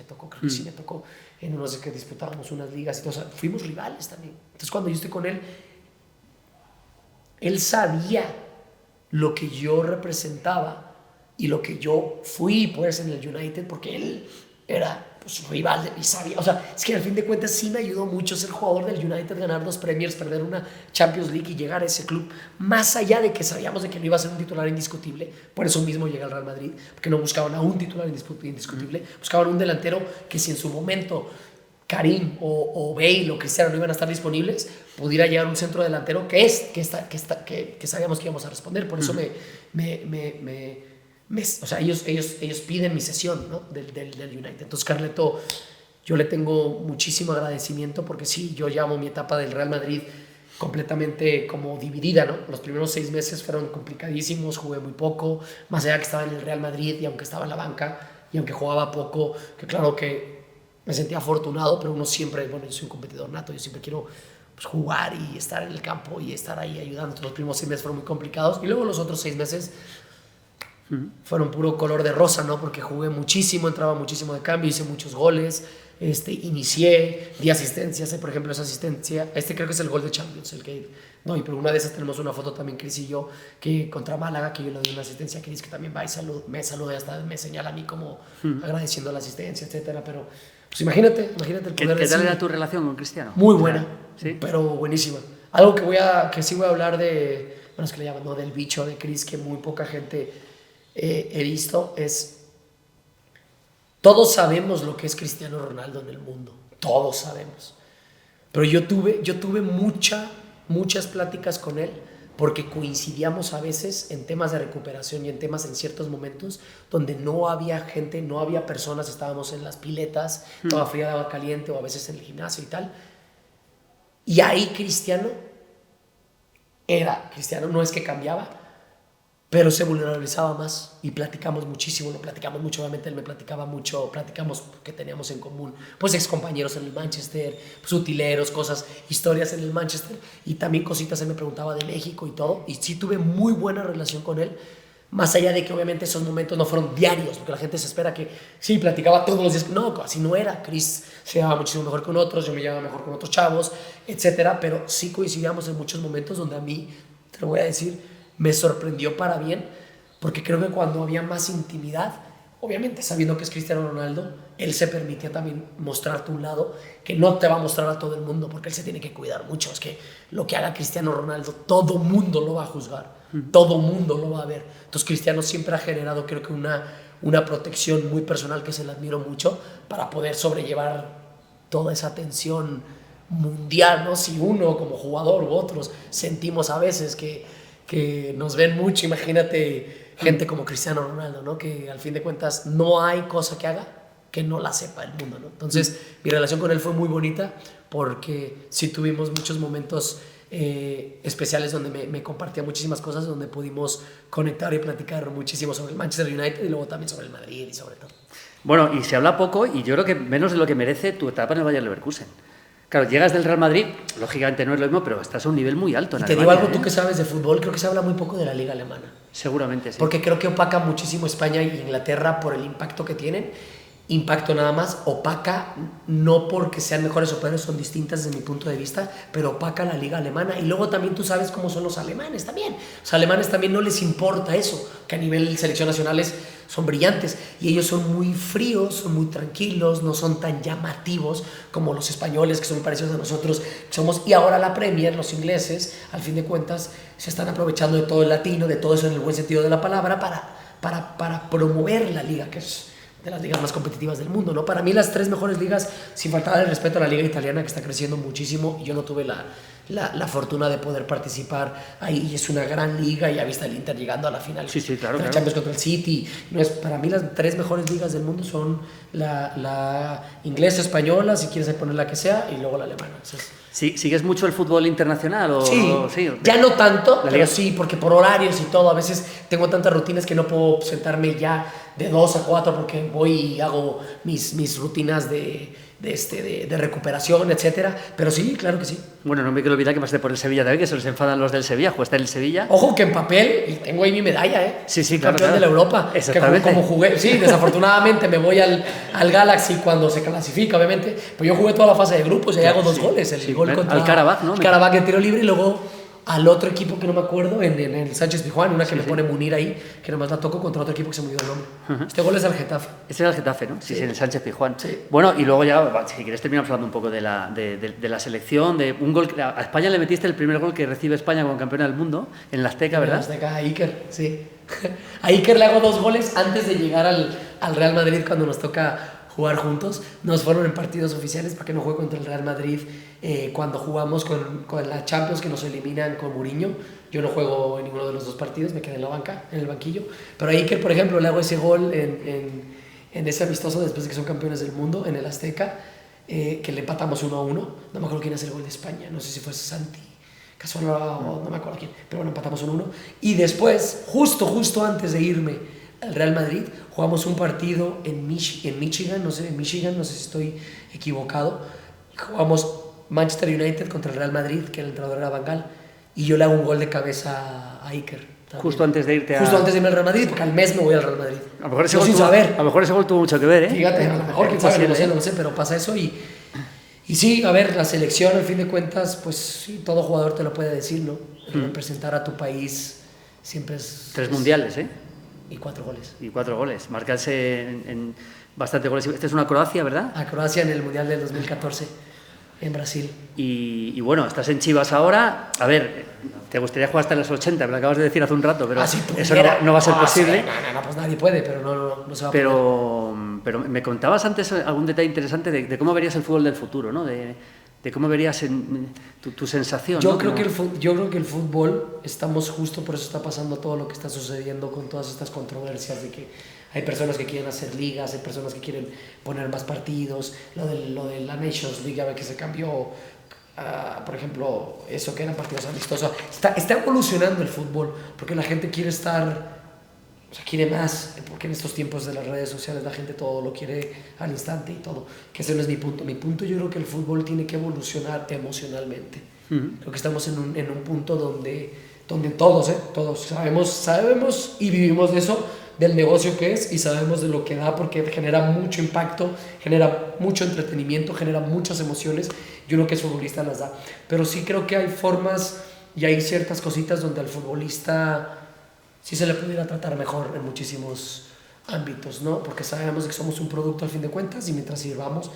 me tocó en unos que disputábamos unas ligas y todo, o sea, fuimos rivales también. Entonces cuando yo estoy con él, él sabía lo que yo representaba y lo que yo fui pues en el United, porque él era pues rival y sabía, o sea, es que al fin de cuentas sí me ayudó mucho ser jugador del United, ganar 2 Premiers, perder una Champions League y llegar a ese club, más allá de que sabíamos de que no iba a ser un titular indiscutible. Por eso mismo llegué al Real Madrid, porque no buscaban a un titular indiscutible, buscaban un delantero que si en su momento Karim o Bale o Cristiano no iban a estar disponibles, pudiera llegar un centro delantero que sabíamos que íbamos a responder. Por eso o sea, ellos piden mi sesión, ¿no? del United. Entonces Carleto, yo le tengo muchísimo agradecimiento, porque sí, yo llamo mi etapa del Real Madrid completamente como dividida, ¿no? Los primeros 6 meses fueron complicadísimos, jugué muy poco, más allá que estaba en el Real Madrid y aunque estaba en la banca y aunque jugaba poco, que claro que me sentía afortunado, pero uno siempre, bueno, yo soy un competidor nato, yo siempre quiero pues, jugar y estar en el campo y estar ahí ayudando. Entonces, los primeros 6 meses fueron muy complicados y luego los otros 6 meses fueron puro color de rosa, ¿no? Porque jugué muchísimo, entraba muchísimo de cambio, hice muchos goles, inicié, di asistencias, por ejemplo, esa asistencia, creo que es el gol de Champions, no, pero una de esas tenemos una foto también, Cris y yo, que contra Málaga, que yo le doy una asistencia a Cris, que también va y me saluda y hasta me señala a mí como agradeciendo la asistencia, etcétera, pero pues imagínate el poder. ¿Qué tal era tu relación con Cristiano? Muy buena, ¿sí? Pero buenísima. Algo que sí voy a hablar de, bueno, es que le llaman, ¿no? Del bicho de Cris, que muy poca gente he visto, es, todos sabemos lo que es Cristiano Ronaldo en el mundo, todos sabemos, pero yo tuve muchas pláticas con él, porque coincidíamos a veces en temas de recuperación y en temas en ciertos momentos donde no había gente, no había personas, estábamos en las piletas, agua fría de agua caliente, o a veces en el gimnasio y tal, y ahí Cristiano no es que cambiaba, pero se vulnerabilizaba más y platicamos muchísimo, obviamente él me platicaba mucho, platicamos que teníamos en común, pues ex compañeros en el Manchester, pues utileros, cosas, historias en el Manchester, y también cositas, él me preguntaba de México y todo, y sí tuve muy buena relación con él, más allá de que obviamente esos momentos no fueron diarios, porque la gente se espera que sí, platicaba todos los días, no, así no era. Chris se llevaba muchísimo mejor con otros, yo me llevaba mejor con otros chavos, etcétera, pero sí coincidíamos en muchos momentos donde a mí, te lo voy a decir, me sorprendió para bien, porque creo que cuando había más intimidad, obviamente sabiendo que es Cristiano Ronaldo, él se permitía también mostrarte un lado que no te va a mostrar a todo el mundo, porque él se tiene que cuidar mucho. Es que lo que haga Cristiano Ronaldo, todo mundo lo va a juzgar, todo mundo lo va a ver. Entonces Cristiano siempre ha generado, creo que una protección muy personal, que se le admiro mucho, para poder sobrellevar toda esa tensión mundial, ¿no? Si uno como jugador u otros sentimos a veces que nos ven mucho, imagínate gente como Cristiano Ronaldo, ¿no? Que al fin de cuentas no hay cosa que haga que no la sepa el mundo, ¿no? Entonces mi relación con él fue muy bonita, porque sí tuvimos muchos momentos especiales donde me compartía muchísimas cosas, donde pudimos conectar y platicar muchísimo sobre el Manchester United y luego también sobre el Madrid y sobre todo. Bueno, y se habla poco, y yo creo que menos de lo que merece tu etapa en el Bayer Leverkusen. Claro, llegas del Real Madrid, lógicamente no es lo mismo, pero estás a un nivel muy alto en Alemania. Te digo algo, tú que sabes de fútbol, creo que se habla muy poco de la liga alemana. Seguramente sí. Porque creo que opaca muchísimo España y Inglaterra por el impacto que tienen. Impacto nada más, opaca, no porque sean mejores o peores, son distintas desde mi punto de vista, pero opaca la liga alemana. Y luego también tú sabes cómo son los alemanes también. Los alemanes también no les importa eso, que a nivel selección nacionales son brillantes, y ellos son muy fríos, son muy tranquilos, no son tan llamativos como los españoles, que son muy parecidos a nosotros, y ahora la Premier, los ingleses, al fin de cuentas, se están aprovechando de todo el latino, de todo eso en el buen sentido de la palabra, para promover la liga, que es de las ligas más competitivas del mundo, ¿no? Para mí las 3 mejores ligas, sin faltar el respeto a la liga italiana, que está creciendo muchísimo, yo no tuve la fortuna de poder participar ahí, y es una gran liga, y ya viste el Inter llegando a la final claro, de la Champions contra el City. No es, para mí las 3 mejores ligas del mundo son la inglesa, española, si quieres poner la que sea, y luego la alemana. ¿Sí, ¿Sigues mucho el fútbol internacional? Sí, ya no tanto, pero sí, porque por horarios y todo, a veces tengo tantas rutinas que no puedo sentarme ya de 2 a 4 porque voy y hago mis rutinas de recuperación, etcétera. Pero sí, claro que sí. Bueno, no me quiero olvidar que pasaste por el Sevilla también, que se les enfadan los del Sevilla. ¿Jugaste en el Sevilla? Ojo que en papel, y tengo ahí mi medalla, ¿eh? Sí, claro. Campeón de la Europa. Exactamente. Que como jugué, sí, desafortunadamente me voy al Galaxy cuando se clasifica, obviamente. Pero yo jugué toda la fase de grupos y ahí hago 2 goles. El gol contra al Karabakh, ¿no? El Karabakh de tiro libre, y luego al otro equipo que no me acuerdo, en el Sánchez Pizjuán, una que me pone Munir ahí, que nomás la toco contra otro equipo que se me olvidó el nombre. Este gol es al Getafe. Este era el Getafe, ¿no? Sí, en el Sánchez Pizjuán. Sí. Bueno, y luego ya, si quieres, terminamos hablando un poco de la selección, de un gol. A España le metiste el primer gol que recibe España como campeona del mundo, en la Azteca, ¿verdad? En la Azteca, a Iker, sí. A Iker le hago 2 goles antes de llegar al Real Madrid cuando nos toca jugar juntos. Nos fueron en partidos oficiales para que no juegue contra el Real Madrid cuando jugamos con la Champions, que nos eliminan con Mourinho. Yo no juego en ninguno de los 2 partidos, me quedé en la banca, en el banquillo. Pero a Iker, por ejemplo, le hago ese gol en ese amistoso después de que son campeones del mundo, en el Azteca, que le empatamos 1-1. No me acuerdo quién hace el gol de España, no sé si fue Santi Cazorla o no me acuerdo quién, pero bueno, empatamos 1-1. Y después, justo antes de irme al Real Madrid, jugamos un partido en Michigan, no sé si estoy equivocado. Jugamos Manchester United contra el Real Madrid, que el entrenador era Van Gaal, y yo le hago un gol de cabeza a Iker. También. Justo antes de irte Justo antes de irme al Real Madrid, porque al mes me voy al Real Madrid. A lo mejor ese gol tuvo mucho que ver, ¿eh? Fíjate, a lo mejor, quién sabe, no lo sé, pero pasa eso. Y sí, a ver, la selección, al fin de cuentas, pues sí, todo jugador te lo puede decir, ¿no? Representar a tu país siempre es... 3 mundiales, ¿eh? Y 4 goles. Y 4 goles. Marcarse en bastante goles. Esta es una Croacia, ¿verdad? A Croacia en el Mundial del 2014, en Brasil. Y bueno, estás en Chivas ahora. A ver, te gustaría jugar hasta en los 80, me lo acabas de decir hace un rato, pero eso no va a ser posible. No, pues nadie puede, pero no se va a poder. Pero me contabas antes algún detalle interesante de cómo verías el fútbol del futuro, ¿no? De cómo verías tu sensación. Yo, ¿no? creo que el fútbol, estamos justo por eso está pasando todo lo que está sucediendo con todas estas controversias de que hay personas que quieren hacer ligas, hay personas que quieren poner más partidos, lo de la Nations League, a ver que se cambió, por ejemplo, eso que eran partidos amistosos. Está evolucionando el fútbol, porque la gente quiere quiere más, porque en estos tiempos de las redes sociales la gente todo lo quiere al instante y todo, que ese no es mi punto. Mi punto, yo creo que el fútbol tiene que evolucionar emocionalmente. Creo que estamos en un punto donde todos sabemos y vivimos de eso, del negocio que es, y sabemos de lo que da, porque genera mucho impacto, genera mucho entretenimiento, genera muchas emociones. Yo creo que el futbolista las da, pero sí creo que hay formas y hay ciertas cositas donde al futbolista sí se le pudiera tratar mejor en muchísimos ámbitos, ¿no? Porque sabemos que somos un producto al fin de cuentas, y mientras sirvamos,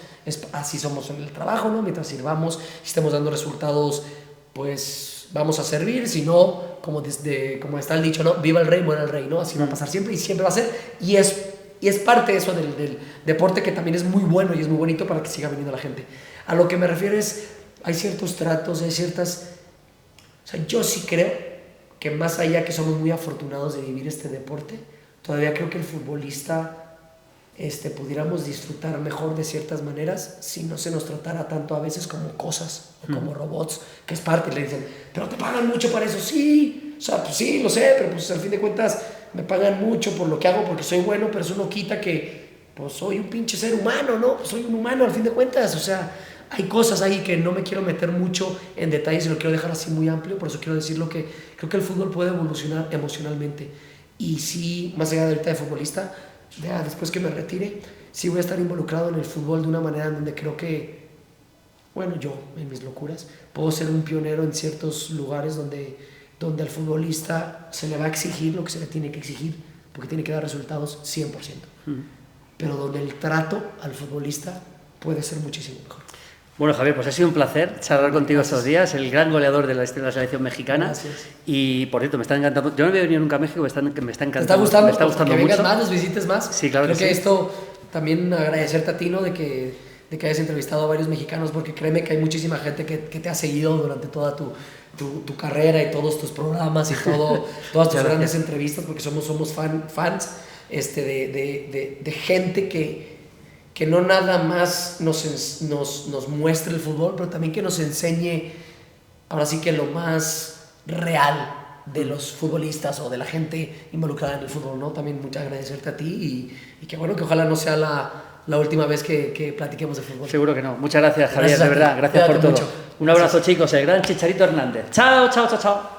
así somos en el trabajo, ¿no? Mientras sirvamos, si estamos dando resultados, pues vamos a servir. Si no, como está el dicho, ¿no? Viva el rey, muera el rey, ¿no? Así va a pasar siempre y siempre va a ser, y es parte de eso del deporte, que también es muy bueno y es muy bonito para que siga viniendo la gente. A lo que me refiero es, hay ciertos tratos, hay ciertas... O sea, yo sí creo que más allá que somos muy afortunados de vivir este deporte, todavía creo que el futbolista pudiéramos disfrutar mejor de ciertas maneras si no se nos tratara tanto a veces como cosas o como robots, que es parte. Y le dicen, pero te pagan mucho para eso. Sí, o sea, pues sí, lo sé, pero pues al fin de cuentas me pagan mucho por lo que hago porque soy bueno, pero eso no quita que pues soy un pinche ser humano, ¿no? Pues soy un humano al fin de cuentas, o sea... Hay cosas ahí que no me quiero meter mucho en detalles y lo quiero dejar así muy amplio, por eso quiero decir lo que creo que el fútbol puede evolucionar emocionalmente. Y sí, más allá de ahorita de futbolista, después que me retire, sí voy a estar involucrado en el fútbol de una manera en donde creo que, bueno, yo, en mis locuras, puedo ser un pionero en ciertos lugares donde al futbolista se le va a exigir lo que se le tiene que exigir, porque tiene que dar resultados 100%. Pero donde el trato al futbolista puede ser muchísimo mejor. Bueno, Javier, pues ha sido un placer charlar contigo estos días, el gran goleador de la selección mexicana. Gracias. Y por cierto, me está encantando. Yo no había venido nunca a México, me está encantando. ¿Te está gustando? Me está gustando que mucho. vengas más, nos visites más. Sí, claro creo que que sí. esto también agradecerte a ti, ¿no? De que hayas entrevistado a varios mexicanos, porque créeme que hay muchísima gente que te ha seguido durante toda tu carrera y todos tus programas y todas tus grandes entrevistas, porque somos fans de gente que no nada más nos muestre el fútbol, pero también que nos enseñe, ahora sí que lo más real de los futbolistas o de la gente involucrada en el fútbol, ¿no? También mucho agradecerte a ti y que bueno, que ojalá no sea la última vez que platiquemos de fútbol. Seguro que no. Muchas gracias, Javier, de verdad. Gracias por todo. Mucho. Un abrazo, chicos. El gran Chicharito Hernández. Chao, chao, chao, chao.